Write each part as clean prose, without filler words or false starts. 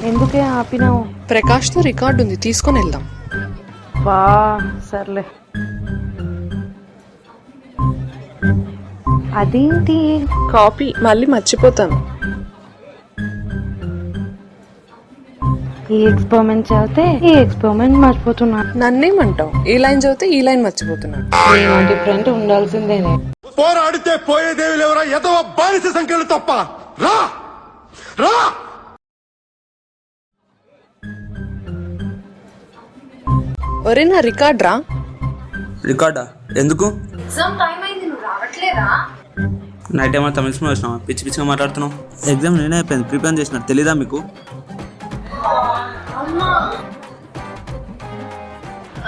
ఎందుకే ఆపినావు? ప్రకాష్తో రికార్డు ఉంది, తీసుకొని వెళ్దాం. బా సర్లే. అదేంటి? కాపీ, మళ్ళీ మర్చిపోతాను. ఈ ఎక్స్పెరిమెంట్ చదివితే ఈ ఎక్స్పెరిమెంట్ మర్చిపోతున్నా. నన్నేమంటావు? ఈ లైన్ చదివితే ఈ లైన్ మర్చిపోతున్నాను. ఇలాంటి ఫ్రెండ్ ఉండాల్సిందేనే. పోరాడితే పోయేదేవి లేవరా ఎదవ బానిస సంఖ్యలు తప్ప. రా రా. ఒరే నా రికార్డ్ రా. రికార్డా? ఎందుకు? ఎగ్జామ్ టైం అయింది, నువ్వు రావట్లేదా? నైట్ ఏమైనా తమిళ సినిమా వచ్చినావా? పిచ్చి పిచ్చిగా మాట్లాడుతున్నావు. ఎగ్జామ్ నేనే అయిపోయింది, ప్రిపేర్ చేసినట్టు తెలీదా మీకు?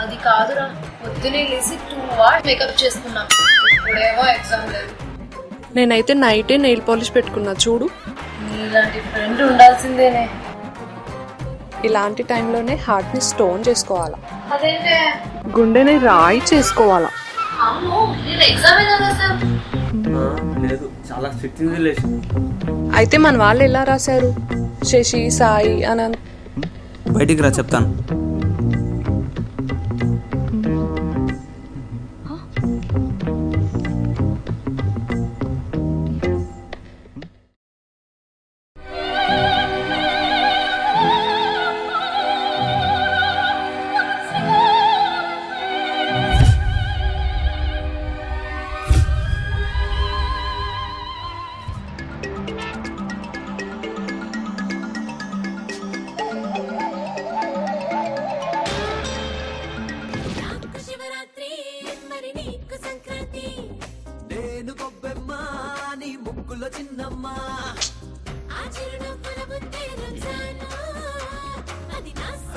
అది కాదురా, పొద్దునే లేసి 2 hours మేకప్ చేసుకున్నా, ఇప్పుడేమో ఎగ్జామ్ లేదు. నేనైతే నైటే నెయిల్ పాలిష్ పెట్టుకున్నా చూడు. నీలాంటి ఫ్రెండ్ ఉండాల్సిందేనే. ఇలాంటి టైంలోనే హార్ట్ ని స్టోన్ చేసుకోవాలా, అదేంటే? గుండెని రాయి చేసుకోవాలా. అవును, నేను ఎగ్జామ్ ఎలా రాసావు? లేదు, చాలా స్ట్రిక్ట్ రిలేషన్. అయితే మన వాళ్ళు ఎలా రాశారు? శశి, సాయి, అనంత్. బయటికి రా చెప్తాను.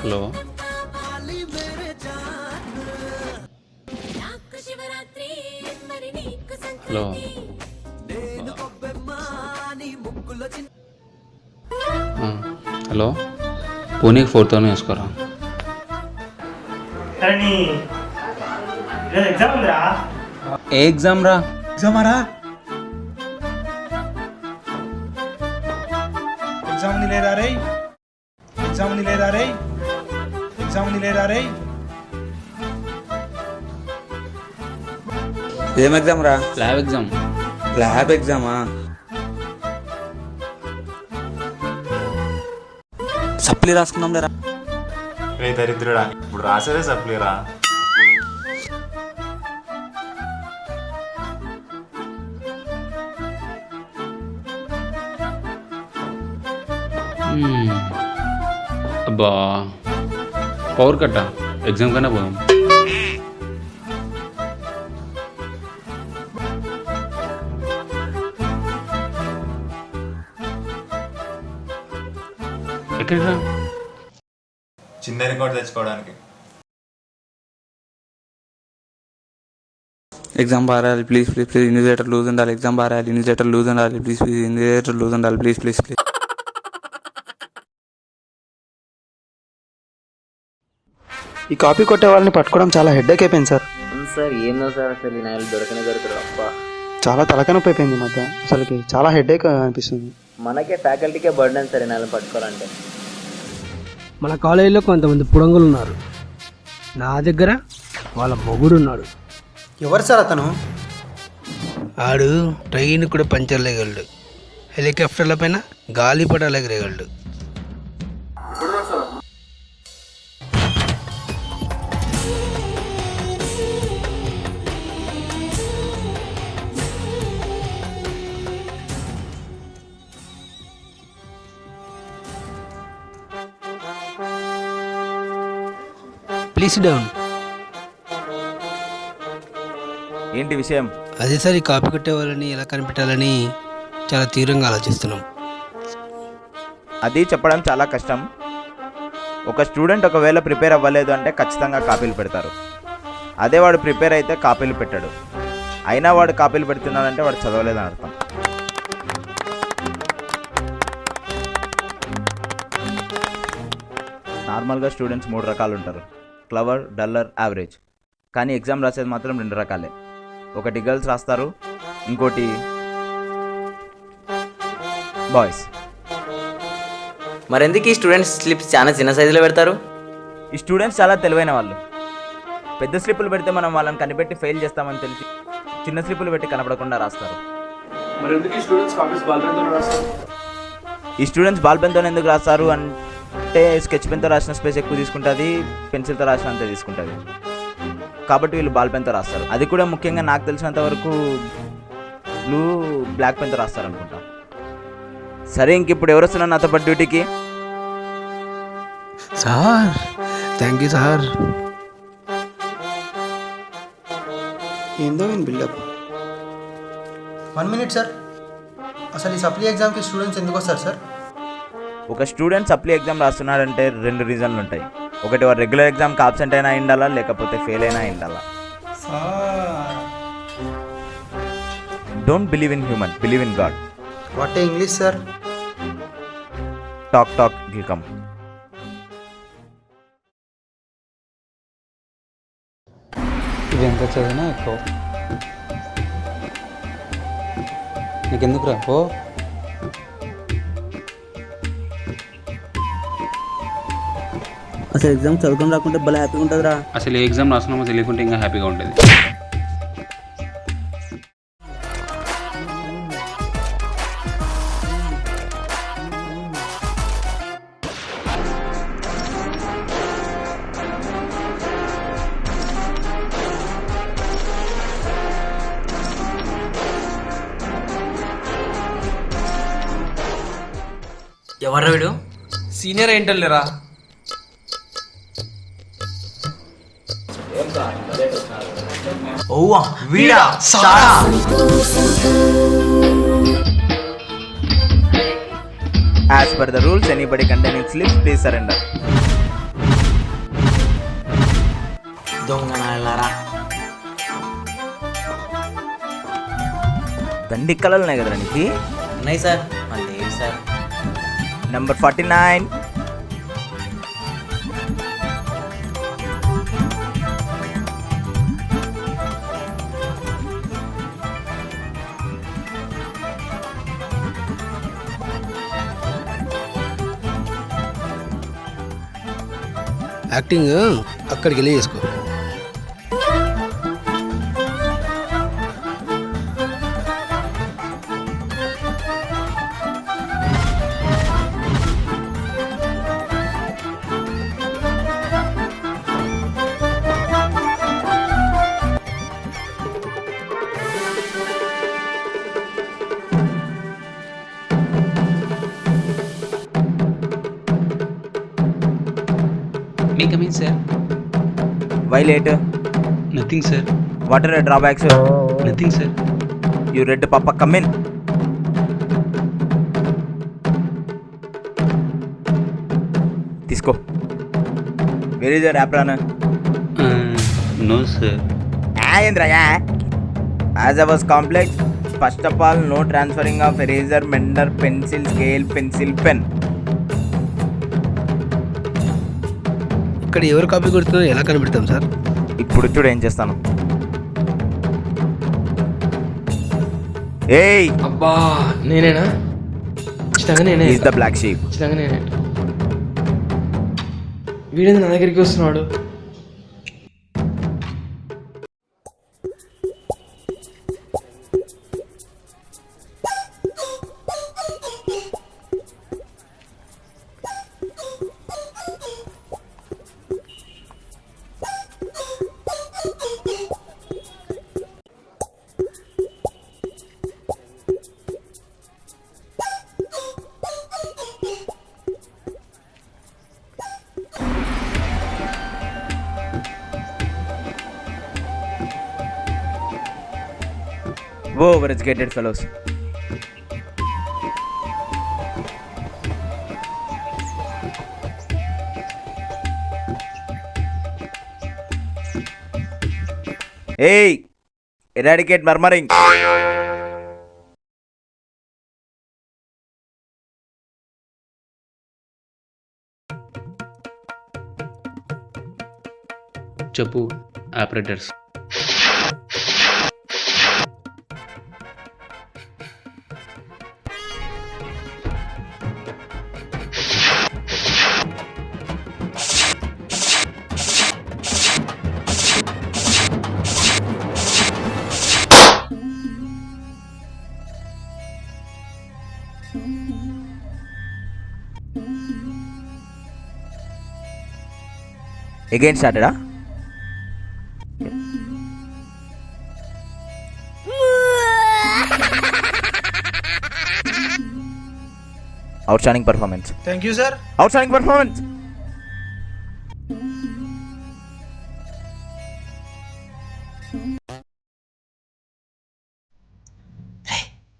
Hello, hello. హలో, పూణేకి 4,000 వేసుకోరా. ఏ ఎగ్జామ్ రా? ఎగ్జామారా? ఎగ్జామ్ ఉంది లేదా రే? ఎగ్జామ్ ఉంది లేదా రే? ఎగ్జామ్ ఉంది లేదా రే? ఏం ఎగ్జామ్ రా? Lab exam. ల్యాబ్ ఎగ్జామా? సప్లీ రాసుకుందాం లేరా? రే దరిద్రుడా, ఇప్పుడు రాసేదే సప్లీరా. అబ్బా, పవర్ కట్టా. ఎగ్జామ్ కన్నా పోదాం. ఎక్కడిరా? చిన్న రికార్డ్ తెచ్చుకోవడానికి. ఎగ్జామ్ బారాలి please please please. Invigilator loose ఉండాలి. ఎగ్జామ్ బారాలి. ఇన్విజిలేటర్ లూజ్ ఉండాలి ప్లీజ్ ప్లీజ్. ఇన్విజిలేటర్ లూజ్ ఉండాలి ప్లీజ్ ప్లీజ్ ప్లీజ్. ఈ కాపీ కొట్టే వాళ్ళని పట్టుకోవడం చాలా హెడ్ఏక్ అయిపోయింది సార్. సార్ ఏందో సార్, అసలు ఈ నాయలు దొరకనే దొరకరు. అబ్బా, చాలా తలకనొప్పి అయిపోయింది ఈ మధ్య. అసలుకి చాలా హెడ్ఏక్ అనిపిస్తుంది. మనకే ఫ్యాకల్టీకే బర్డెన్ సార్ ఈ నాయలు పట్టుకోవాలంటే. మన కాలేజీలో కొంతమంది పుడంగులు ఉన్నారు. నా దగ్గర వాళ్ళ మొగుడు ఉన్నాడు. ఎవరు సార్ అతను? ఆడు ట్రైన్ కూడా పంచర్ లేగలడు, హెలికాప్టర్ల పైన గాలిపటాలు ఎగరేయగలడు. Please down. ఏంటి విషయం? అదే సార్, ఈ కాపీ కొట్టే వాళ్ళని ఎలా కనిపెట్టాలని చాలా తీవ్రంగా ఆలోచిస్తున్నాం. అది చెప్పడం చాలా కష్టం. ఒక స్టూడెంట్ ఒకవేళ ప్రిపేర్ అవ్వలేదు అంటే ఖచ్చితంగా కాపీలు పెడతారు. అదే వాడు ప్రిపేర్ అయితే కాపీలు పెట్టాడు. అయినా వాడు కాపీలు పెడుతున్నాడంటే వాడు చదవలేదని అర్థం. నార్మల్గా స్టూడెంట్స్ 3 రకాలు ఉంటారు, క్లవర్, డల్లర్, యావరేజ్. కానీ ఎగ్జామ్ రాసేది మాత్రం 2 రకాలే. ఒకటి గర్ల్స్ రాస్తారు, ఇంకోటి బాయ్స్. మరెందుకు ఈ స్టూడెంట్స్ స్లిప్స్ చాలా చిన్న సైజులో పెడతారు? ఈ స్టూడెంట్స్ చాలా తెలివైన వాళ్ళు. పెద్ద స్లిప్పులు పెడితే మనం వాళ్ళని కనిపెట్టి ఫెయిల్ చేస్తామని తెలిసి చిన్న స్లిప్పులు పెట్టి కనపడకుండా రాస్తారు. మరెందుకు ఈ స్టూడెంట్స్ కాపీస్ బాల్ పెన్తో రాస్తారు? ఈ స్టూడెంట్స్ బాల్ పెన్తో ఎందుకు రాస్తారు అంటే స్కెచ్ పెన్తో రాసిన స్పేస్ ఎక్కువ తీసుకుంటుంది, పెన్సిల్తో రాసిన అంతే తీసుకుంటుంది. కాబట్టి వీళ్ళు బాల్ పెన్తో రాస్తారు. అది కూడా ముఖ్యంగా నాకు తెలిసినంత వరకు బ్లూ, బ్లాక్ పెన్తో రాస్తారు అనుకుంటా. సరే, ఇంక ఇప్పుడు ఎవరు వస్తున్నారు నాతో పాటు డ్యూటీకి? Sir, thank you sir. ఏందో నేను బిల్డప్. 1 minute sir. అసలు ఈ సప్లీ ఎగ్జామ్కి స్టూడెంట్స్ ఎందుకు వస్తారు సార్? ఒక స్టూడెంట్ సప్లీ ఎగ్జామ్ రాస్తున్నాడంటే 2 రీజన్లు ఉంటాయి. ఒకటి, వాడు రెగ్యులర్ ఎగ్జామ్కి ఆబ్సెంట్ అయినా ఉండాలా, లేకపోతే ఫెయిల్ అయినా ఉండాలా. Don't believe in human, believe in God. What English sir? Talk will come. ఇది ఎంత చదివినా ఎక్కువ. నీకెందుకు రా? ఓ అసలు ఎగ్జామ్ చదువుకొని రాకుంటే భలే హ్యాపీగా ఉంటుందిరా. అసలు ఏ ఎగ్జామ్ రాస్తున్నామో తెలియకుంటే ఇంకా హ్యాపీగా ఉంటుంది. ఎవర్రా వీడు? సీనియర్ ఏంటలేరా? ఓవా వీడా సాడా. As per the rules, anybody containing slips, please surrender. దొంగ నాయలారా. దండి కళలు ఉన్నాయి కదరా నీకు. ఉన్నాయి సార్. అంటే ఏంటి సార్? నెంబర్ 49. యాక్టింగ్ అక్కడికి వెళ్ళి చేసుకో. May come in, sir. Why late? Nothing, sir. What are the drawbacks? Nothing, sir. You read Papa, come in. తీసుకో. Where is your apron? No, sir. Indra, as I was complex, first of all, no transferring of eraser, mender, pencil, scale, pencil, pen. ఇక్కడ ఎవరు copy కొడుతున్నారో ఎలా కనిపెడతాం sir? ఇప్పుడు చూడు ఏం చేస్తాను. ఏయ్, అబ్బా నేనేనా? ఖచ్చితంగా నేనే. Is the black sheep. ఖచ్చితంగా నేనే. వీడేంది నా దగ్గరికి వస్తున్నాడు? Whoa, over-educated fellows. ఏయ్, ఎరాడికేట్ మర్మరింగ్. చెప్పు ఆపరేటర్స్. అగైన్ స్టార్టెడా? Outstanding performance. Thank you sir. Outstanding performance.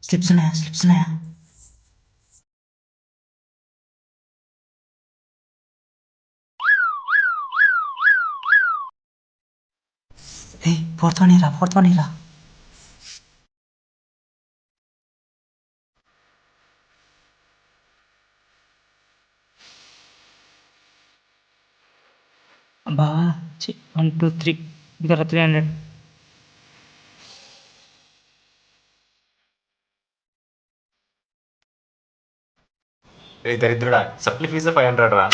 Slips ఉన్నాయా? ఫోర్త్ వన్ ఇరా. బావా 1 2 3 ఇంకా 300. దరిద్రుడా, సప్లి ఫీజు 500 రా.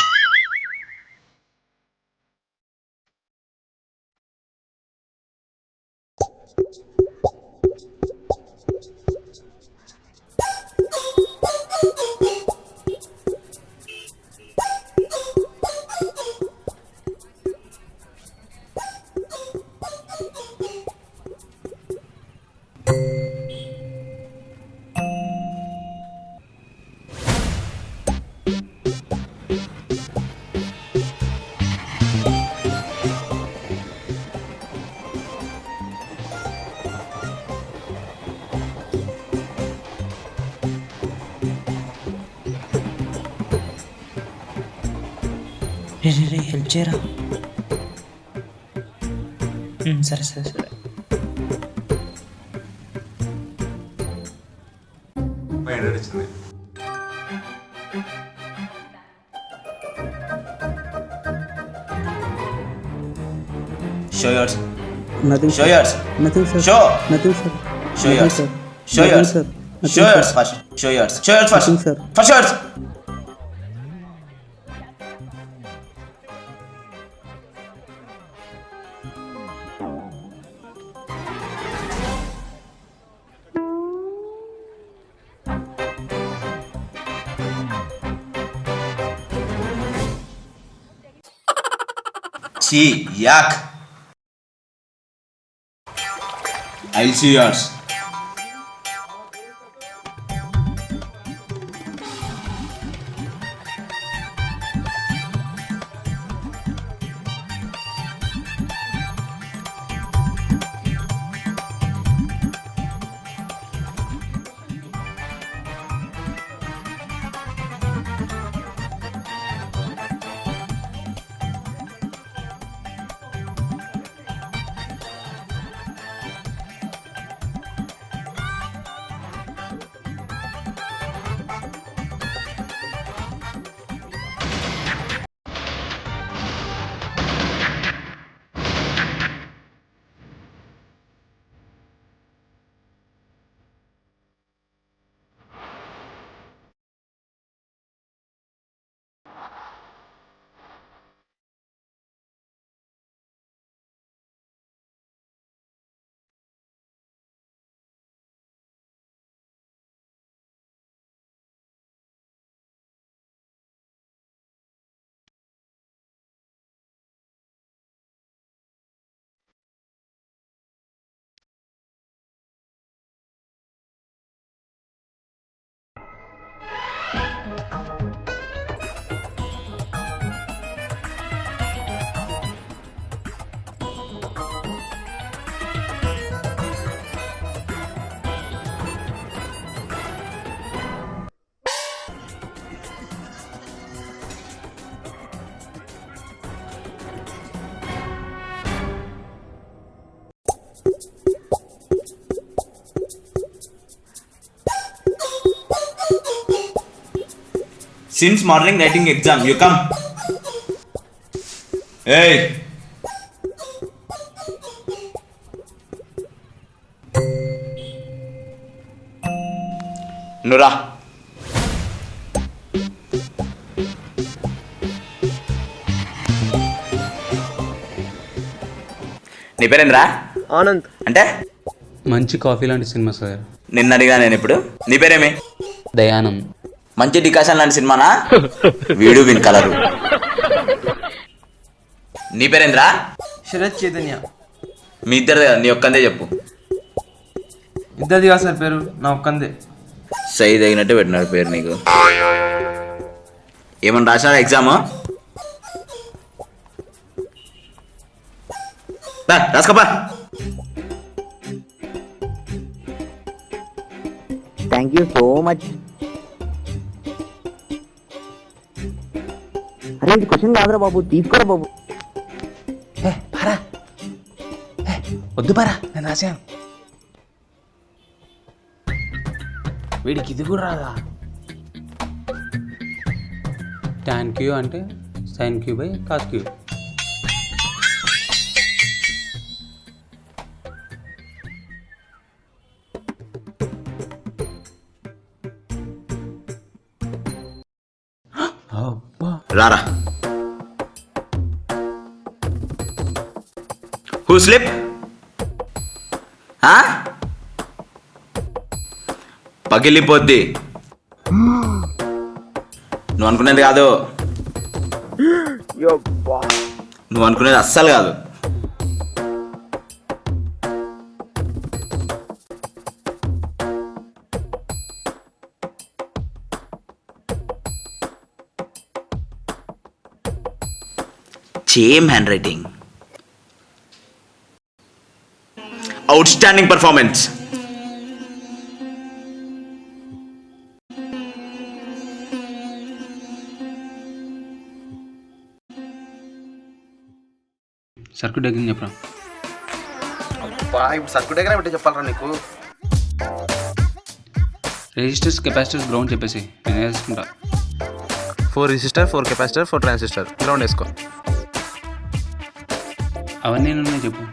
రే హెల్ప్ చేయరా. సరే. వచ్చింది. Show yours. Nothing. Show yours. Nothing, sir. Show. Nothing, sir. Show yours. Sir. Show Nothing, yours. sir. Show yours first. Show yours. Show yours first. Nothing, sir. First yours. See, yak. I'll see yours. Since morning writing exam you come. ఏయ్ నురా. నీ పేరేంద్రా? ఆనంద్. అంటే మంచి coffee లాంటి cinema sir. నిన్న అడిగా నేను ఇప్పుడు. నీ పేరేమి? దయానంద్. మంచి డికాషన్ లాంటి సినిమానా? వీడు విన్ కలరు. నీ పేరేంద్రా? శరత్ చైతన్య. మీ ఇద్దరు కదా, నీ ఒక్కందే చెప్పు. ఇద్దరిది కాదు సార్ పేరు, నా ఒక్కందే. సై తగినట్టు పెట్టినాడు పేరు నీకు. ఏమన్నా రాసినారా ఎగ్జామ్? రాసుకోపా. Thank you so much. అరే ఇది క్వశ్చన్ కాదురా బాబు, తీసుకోరా బాబు. వద్దు పారా, నేను రాశాను. వీడికి ఇది కూడా రాదా? tan క్యూ అంటే sin Q by cos Q. రారా. Who slip? పగిలిపోద్ది. నువ్వు అనుకునేది కాదు, నువ్వు అనుకునేది అస్సలు కాదు. Same hand writing, outstanding performance. Circuit diagram చెప్పరా. ఇప్పుడు సర్క్యూట్ డయాగ్రమ్ అంటే చెప్పాలరా నీకు? రెసిస్టర్స్, కెపాసిటర్స్, గ్రౌండ్ చెప్పేసి నేను వేసుకుంటా. 4 రెసిస్టర్, 4 కెపాసిటర్, 4 ట్రాన్సిస్టర్. గ్రౌండ్ వేసుకో. అవన్నీ ఉన్నాయి చెప్పు.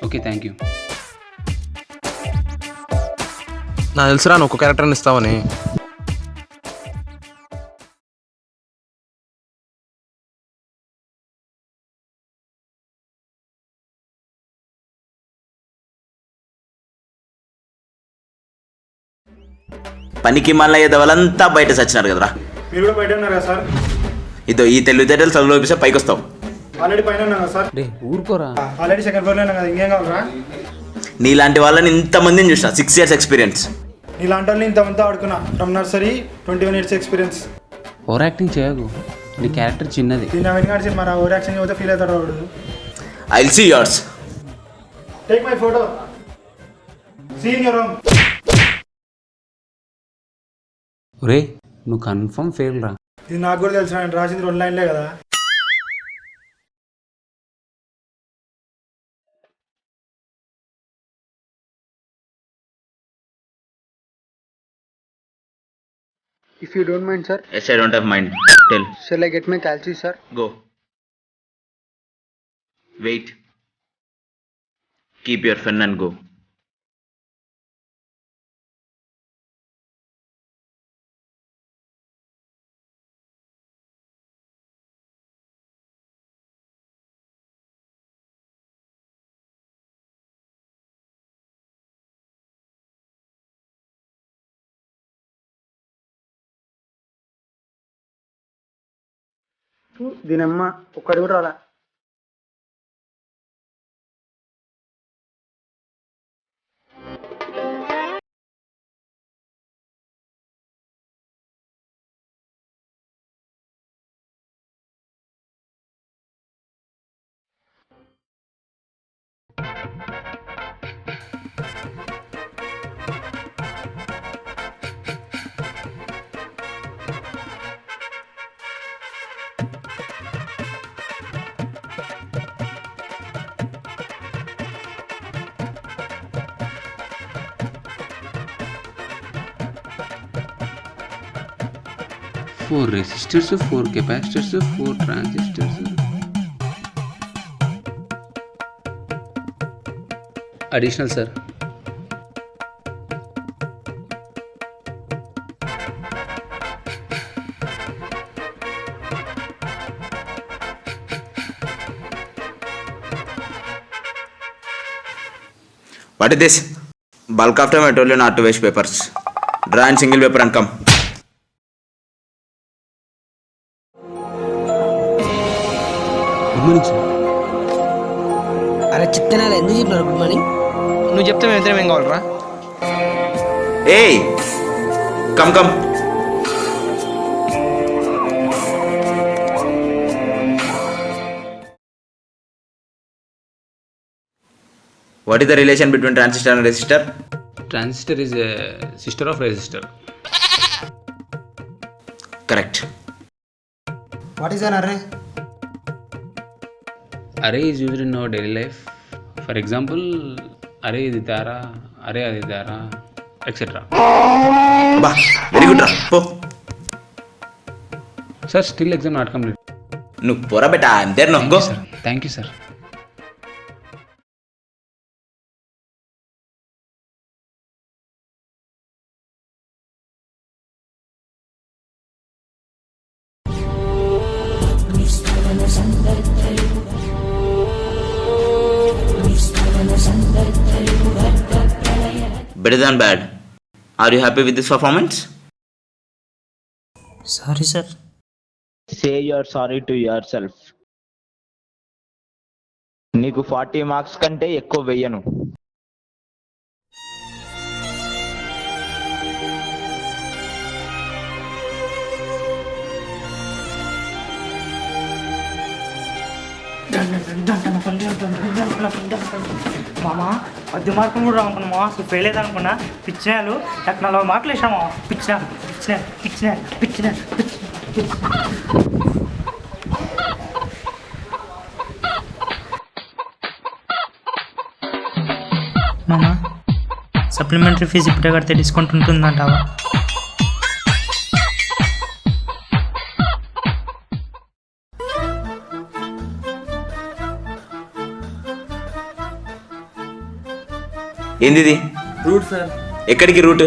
Okay, thank you. నాకు తెలుసురా నువ్వు ఒక క్యారెక్టర్ని ఇస్తావని. పనికి మళ్ళీ వాళ్ళంతా బయట చచ్చినారు కదరా. మీరు కూడా బయట ఉన్నారు కదా సార్? ఇదో ఈ తెలివితేటలు చదువులో చూపిస్తే పైకి వస్తావు. ఆల్రెడీ పైన ఉన్నా కదా సార్? ఊరుకోరా. ఆల్రెడీ సెకండ్ ఫ్లోర్లో ఉన్నా కదా, ఇంకేం కావాలరా? నీలాంటి వాళ్ళని ఇంతమందిని చూసిన, 6 years ఎక్స్పీరియన్స్. నీలాంటి వాళ్ళని ఇంతమంది ఆడుకున్నా, from nursery 21 years experience. Over acting చేయకు, నీ క్యారెక్టర్ చిన్నది. దీన్ని అవన్నీ కాదు మరి ఓవర్ యాక్షన్ పోతే ఫీల్ అవుతాడు వాడు. I will see yours. Take my photo. See in your room. ఒరే నువ్వు కన్ఫర్మ్ ఫెయిల్ రా. ఇది నాకు కూడా తెలుసు, నేను రాసింది 2 లైన్లే కదా. If you don't mind, sir. Yes, I don't have mind. Tell. Shall I get my calci, sir? Go. Wait. Keep your pen and go. దీనమ్మ ఒక్కడి కూడా రాలా. 4 resistors, 4 capacitors, 4 transistors. Additional sir. What is this? Bulk of time I told you not to waste papers. Draw in single paper and come. Good morning sir. అరే చెప్తేనే ఎందుకు చెప్పినారు good morning? నువ్వు చెప్తే మేము ఇద్దరం ఏం కావాలరా? Hey! Come. What is the relation between transistor and resistor? Transistor is a sister of resistor. Correct. What is an array? Array is used in our daily life. For example, అరే ఇది దారా, అరే అది దారా, etcetera. Bah, very good ra. Po. Sir still exam not complete. No, pora beta. I'm there no. Go. Sir, thank you sir. Better than bad. Are you happy with this performance? Sorry sir. Say you're sorry to yourself. నీకు 40 marks కంటే ఎక్కువ వెయ్యను. మామా 10 మార్కులు కూడా రానుకున్నా అసలు fail అయితే అనుకున్నా. పిచ్చినాలు నాకు 40 మార్కులు వేసామా? పిచ్చిన మామా సప్లిమెంటరీ ఫీజు ఇప్పుడే కడితే డిస్కౌంట్ ఉంటుందంటావా? ఏంది రూట్ సార్? ఎక్కడికి రూట్?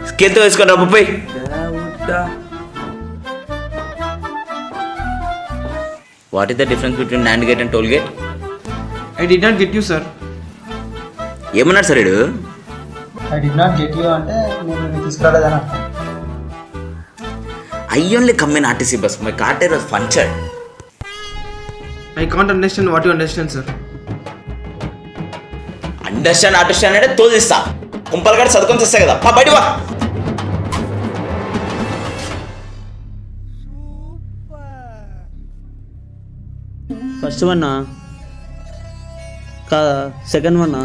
స్కేల్తో వేసుకుంటా 30. What is the difference between NAND gate and toll gate? I did not get you sir. ఏమన్నాడు సార్ ఇడు? I did not get you అంటే నేను తీసుకురాలేదనా? I only come in RTC bus. My car tire was punctured. I can't understand what you understand, sir. Understand అంటే తోదిస్తా. కుంపలు గడి చదువుకొని తెస్తా కదా. బయట వా. ఫస్ట్ వన్ కాదా? సెకండ్ వన్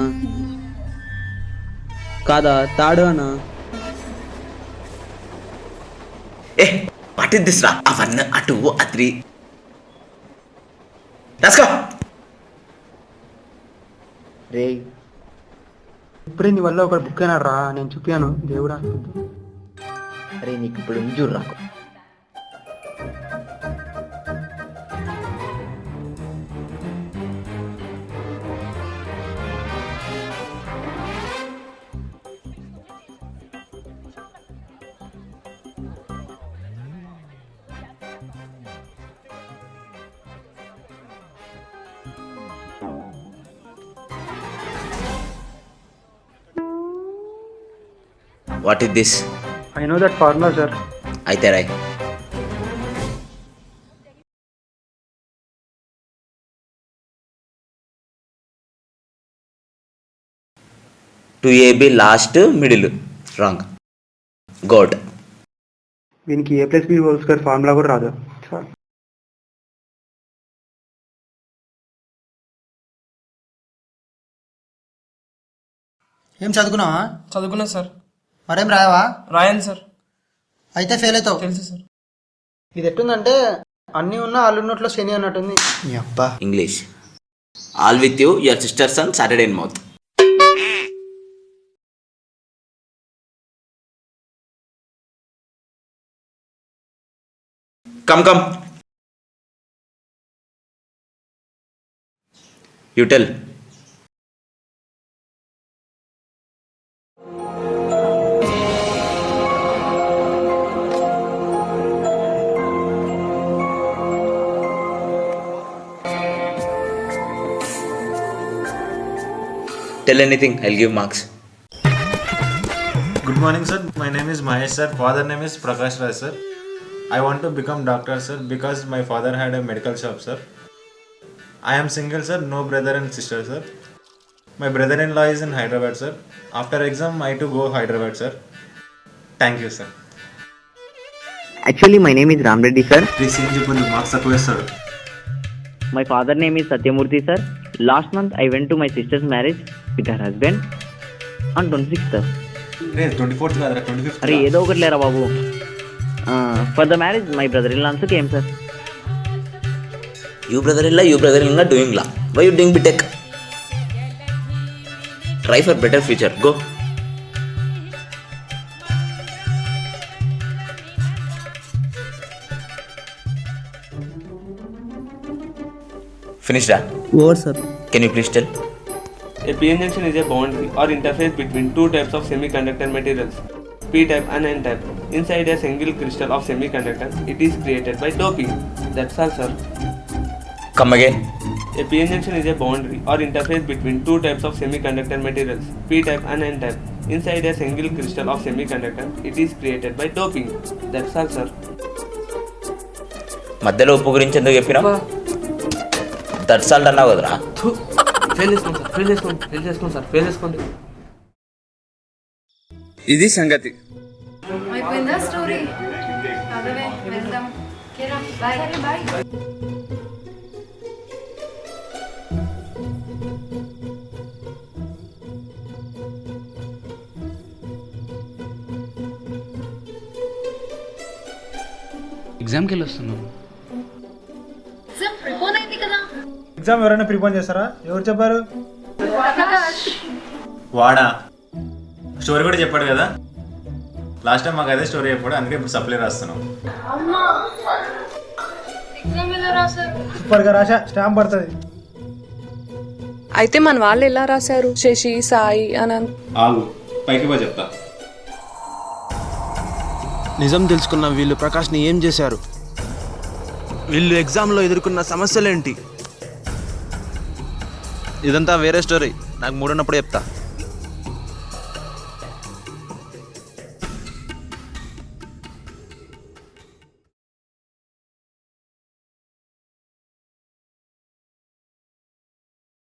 కాదా? Third one? A what is this రా? ఆ 1, ఆ 2, ఆ 3 రాసుకో. రే ఇప్పుడే నీ వల్ల ఒక బుక్ అయినా రా, నేను చూపాను దేవుడా. అరే నీకు ఇప్పుడు చూడు రాకు. What is this? I know that formula, sir. అయితే రాయ్. To A B last middle wrong. గోడ్. దీనికి A+B² ఫార్ములా కూడా రాదు. ఏం చదువుకున్నావా? చదువుకున్నా సార్. మరేం రాయవా? రాయను సార్. అయితే ఫెయిల్ అవుతావు. తెలుసు సార్. ఇది ఎట్టుందంటే అన్నీ ఉన్న అల్లున్నట్లో శని అన్నట్టుంది. English. All with you your sister son Saturday in mouth. Come you tell. Tell anything, I'll give marks. Good morning, sir. My name is Mahesh, sir. Father name is Prakash Raj, sir. I want to become doctor, sir, because my father had a medical shop, sir. I am single, sir. No brother and sister, sir. My brother-in-law is in Hyderabad, sir. After exam, I to go Hyderabad, sir. Thank you, sir. Actually, my name is Ram Reddy, sir. Please change your marks up, sir. My father name is Satyamurthy, sir. Last month, I went to my sister's marriage with her husband on 26th, sir. 24th, 25th. అరే ఏదో ఒకటి లేరా బాబు. For the marriage my brother in law also came, sir. You brother-in-law doing law. Why you doing BTech? Try for better future. Go. Finished, ah? Over sir. Can you please tell? A PN junction is a boundary or interface between two types of semiconductor materials, P-type and N-type. Inside a single crystal of semiconductor, it is created by doping. That's all, sir. Come again. A PN junction is a boundary or interface between two types of semiconductor materials, P-type and N-type. Inside a single crystal of semiconductor, it is created by doping. That's all, sir. మధ్యలో ఉప్పు గురించి ఎందుకు చెప్పినా? దట్సాల్ట్ అన్నావు కదరా. Fail చేసుకోండి sir. ఇది సంగతి. అయిపోయిందా స్టోరీ? అదవే వెళ్దాం. ఓకేనా? బాయ్. ఎగ్జామ్కి వెళ్ళి వస్తున్నాను. ఎగ్జామ్ ప్రిపోన్ అయింది కదా. ఎగ్జామ్ ఎవరైనా ప్రిపోన్ చేస్తారా? ఎవరు చెప్పారు? ప్రకాష్ వాడా స్టోరీ కూడా చెప్పాడు కదా. లాస్ట్ టైం మాకు అదే స్టోరీ చెప్పాడు, అందుకే ఇప్పుడు సప్లై రాస్తున్నాం. అమ్మా ఎగ్జామ్ ఎలా రాశారు? సూపర్గా రాశా, స్టాంప్ పడుతుంది. అయితే మన వాళ్ళు ఎలా రాశారు? శశి, సాయి, అనంత్. ఆగు, పైకి పో చెప్తా. నిజం తెలుసుకున్న వీళ్ళు ప్రకాష్ని ఏం చేశారు? వీళ్ళు ఎగ్జామ్లో ఎదుర్కొన్న సమస్యలేంటి? ఇదంతా వేరే స్టోరీ, నాకు మూడున్నప్పుడు చెప్తా.